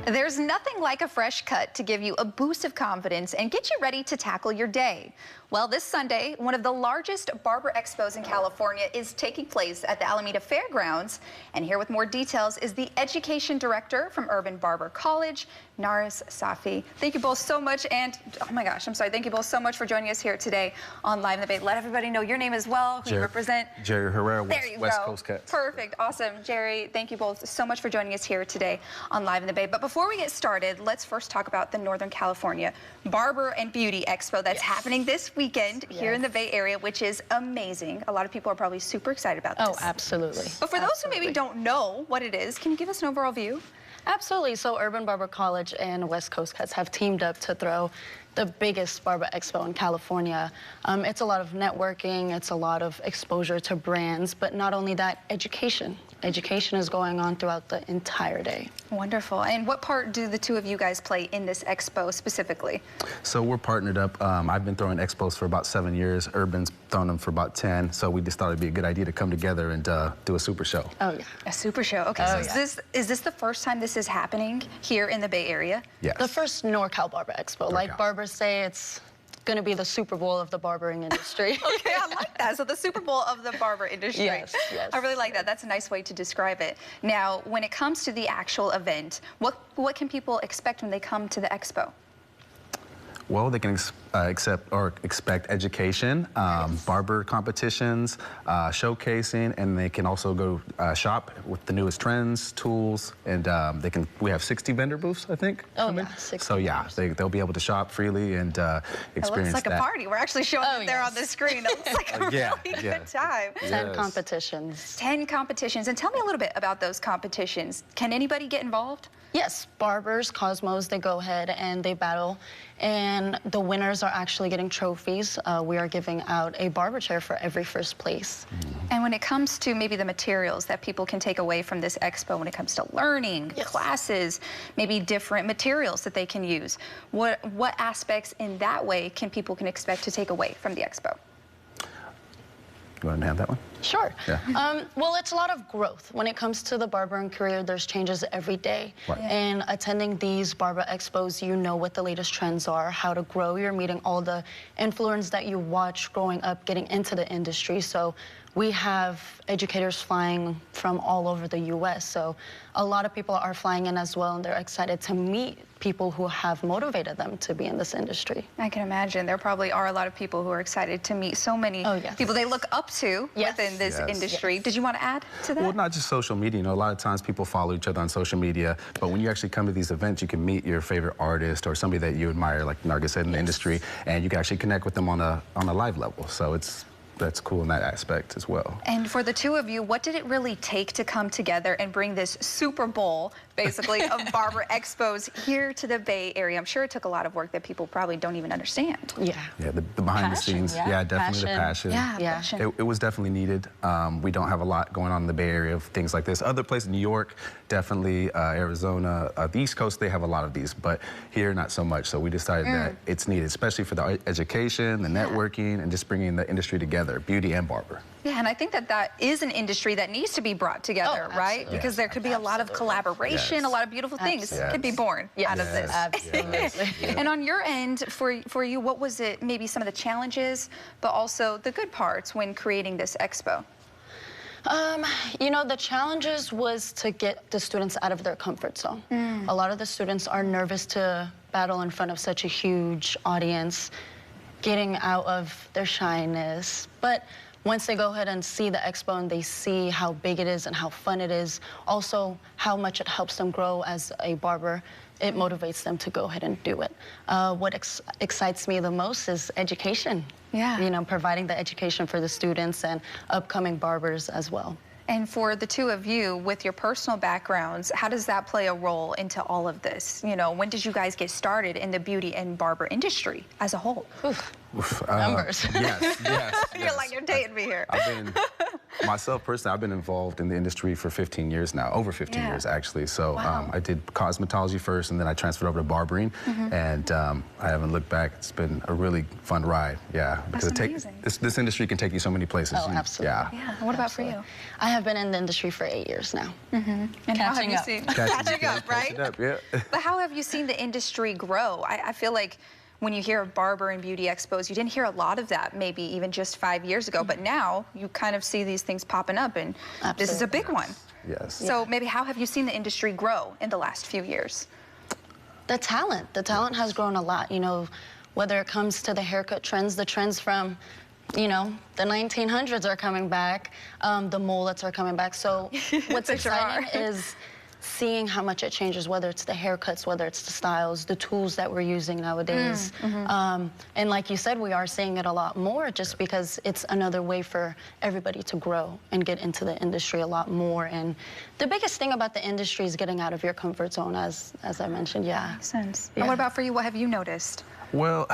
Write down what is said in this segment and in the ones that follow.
There's nothing like a fresh cut to give you a boost of confidence and get you ready to tackle your day. Well, this Sunday, one of the largest barber expos in California is taking place at the Alameda Fairgrounds. And here with more details is the Education Director from Urban Barber College, Nargis, Safi. Thank you both so much. And, oh my gosh, I'm sorry. Thank you both so much for joining us here today on Live in the Bay. Let everybody know your name as well, who you represent. Jerry Herrera, West Coast Cats. Perfect. Awesome. Jerry, thank you both so much for joining us here today on Live in the Bay. But before we get started, let's first talk about the Northern California Barber and Beauty Expo that's happening this weekend here in the Bay Area, which is amazing. A lot of people are probably super excited about this. Oh, absolutely. But for those who maybe don't know what it is, can you give us an overall view? Absolutely. So Urban Barber College and West Coast Cats have teamed up to throw the biggest barber expo in California. It's a lot of networking, it's a lot of exposure to brands, but not only that, education. Education is going on throughout the entire day. Wonderful. And what part do the two of you guys play in this expo specifically? So we're partnered up. I've been throwing expos for about 7 years. Urban's thrown them for about 10. So we just thought it'd be a good idea to come together and do a super show. Oh, yeah. A super show. Okay, so is this the first time this is happening here in the Bay Area? Yes. The first NorCal Barber Expo. Like barbers say, it's going to be the Super Bowl of the barbering industry. Okay, I like that. So the Super Bowl of the barber industry. Yes, yes. I really like that. That's a nice way to describe it. Now, when it comes to the actual event, what can people expect when they come to the expo? Well, they can expect education, barber competitions, showcasing, and they can also go shop with the newest trends, tools, and we have 60 vendor booths, I think. Oh, yeah, 60. So yeah, they'll be able to shop freely and experience It looks like that. a party. We're actually showing it there on the screen. It looks like a really good time. 10 competitions. 10 competitions. And tell me a little bit about those competitions. Can anybody get involved? Yes, barbers, cosmos, they go ahead and they battle, and the winners are actually getting trophies. We are giving out a barber chair for every first place. And when it comes to maybe the materials that people can take away from this expo, when it comes to learning, classes, maybe different materials that they can use, what aspects in that way can people expect to take away from the expo? You want to have that one? Sure. Yeah. Well, it's a lot of growth. When it comes to the barbering career, there's changes every day. Right. And attending these barber expos, you know what the latest trends are, how to grow. You're meeting all the influencers that you watch growing up, getting into the industry. So we have educators flying from all over the U.S. So a lot of people are flying in as well, and they're excited to meet people who have motivated them to be in this industry. I can imagine there probably are a lot of people who are excited to meet so many people they look up to within this industry. Did you want to add to that? Well, not just social media. You know, a lot of times people follow each other on social media, but when you actually come to these events, you can meet your favorite artist or somebody that you admire, like Nargis said, in the industry, and you can actually connect with them on a live level. So that's cool in that aspect as well. And for the two of you, what did it really take to come together and bring this Super Bowl, basically, of barber expos here to the Bay Area? I'm sure it took a lot of work that people probably don't even understand. Yeah. Yeah, the behind the scenes. Yeah, definitely the passion. Yeah. It was definitely needed. We don't have a lot going on in the Bay Area of things like this. Other places, New York, definitely, Arizona, the East Coast, they have a lot of these, but here, not so much. So we decided that it's needed, especially for the education, the networking, and just bringing the industry together. Beauty and barber. Yeah, and I think that is an industry that needs to be brought together, right? Because there could be a lot of collaboration, a lot of beautiful things could be born out of this. Absolutely. And on your end, for you, what was it, maybe some of the challenges, but also the good parts when creating this expo? You know, the challenges was to get the students out of their comfort zone. A lot of the students are nervous to battle in front of such a huge audience, getting out of their shyness. But once they go ahead and see the expo and they see how big it is and how fun it is, also how much it helps them grow as a barber, it motivates them to go ahead and do it. What excites me the most is education. Yeah. You know, providing the education for the students and upcoming barbers as well. And for the two of you, with your personal backgrounds, how does that play a role into all of this? You know, when did you guys get started in the beauty and barber industry as a whole? Numbers. Yes. You're like, you're dating me here. myself personally, I've been involved in the industry for 15 years now, over 15 years actually. So Wow. I did cosmetology first, and then I transferred over to barbering, and I haven't looked back. It's been a really fun ride, because this industry can take you so many places. Oh, absolutely. Yeah. What about for you? I have been in the industry for 8 years now. And how have you seen catching up, right? Catching up, yeah. But how have you seen the industry grow? I feel like when you hear of barber and beauty expos, you didn't hear a lot of that maybe even just 5 years ago, but now you kind of see these things popping up, and this is a big one. Yes. So maybe how have you seen the industry grow in the last few years? The talent has grown a lot, you know, whether it comes to the haircut trends, the trends from, you know, the 1900s are coming back, the mullets are coming back. So what's exciting is seeing how much it changes, whether it's the haircuts, whether it's the styles, the tools that we're using nowadays. And like you said, we are seeing it a lot more just because it's another way for everybody to grow and get into the industry a lot more. And the biggest thing about the industry is getting out of your comfort zone, as I mentioned, Makes sense. And what about for you? What have you noticed? Well,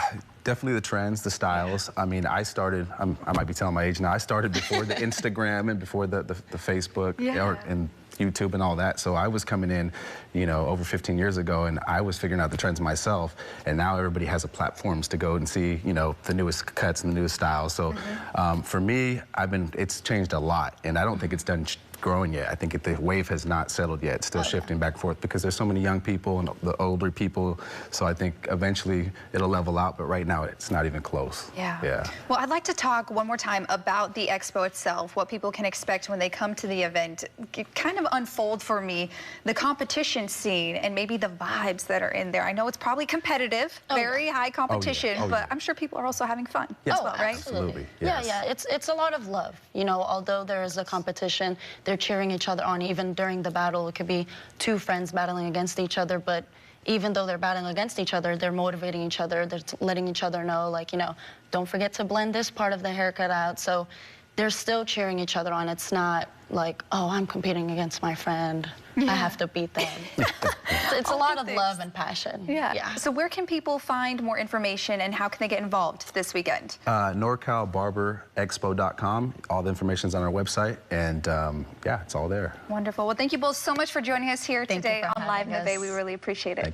definitely the trends, the styles. I mean, I started, I might be telling my age now, I started before the Instagram and before the Facebook and YouTube and all that. So I was coming in, you know, over 15 years ago, and I was figuring out the trends myself. And now everybody has the platforms to go and see, you know, the newest cuts and the newest styles. So for me, it's changed a lot, and I don't think it's done growing yet. I think the wave has not settled yet. It's still shifting back and forth because there's so many young people and the older people. So I think eventually it'll level out, but right now it's not even close. Yeah. Well, I'd like to talk one more time about the expo itself, what people can expect when they come to the event. Kind of unfold for me the competition scene and maybe the vibes that are in there. I know it's probably competitive, very high competition, but I'm sure people are also having fun as well, right? Absolutely. Yes. Yeah, it's a lot of love. You know, although there is a competition, they're cheering each other on. Even during the battle, it could be two friends battling against each other, but even though they're battling against each other, they're motivating each other. They're letting each other know, like, you know, don't forget to blend this part of the haircut out. So they're still cheering each other on. It's not like, oh, I'm competing against my friend. I have to beat them. It's a lot of love and passion. So where can people find more information, and how can they get involved this weekend? NorCal Barber Expo.com. All the information's on our website, and it's all there. Wonderful. Well, thank you both so much for joining us here today on Live Neve. We really appreciate it.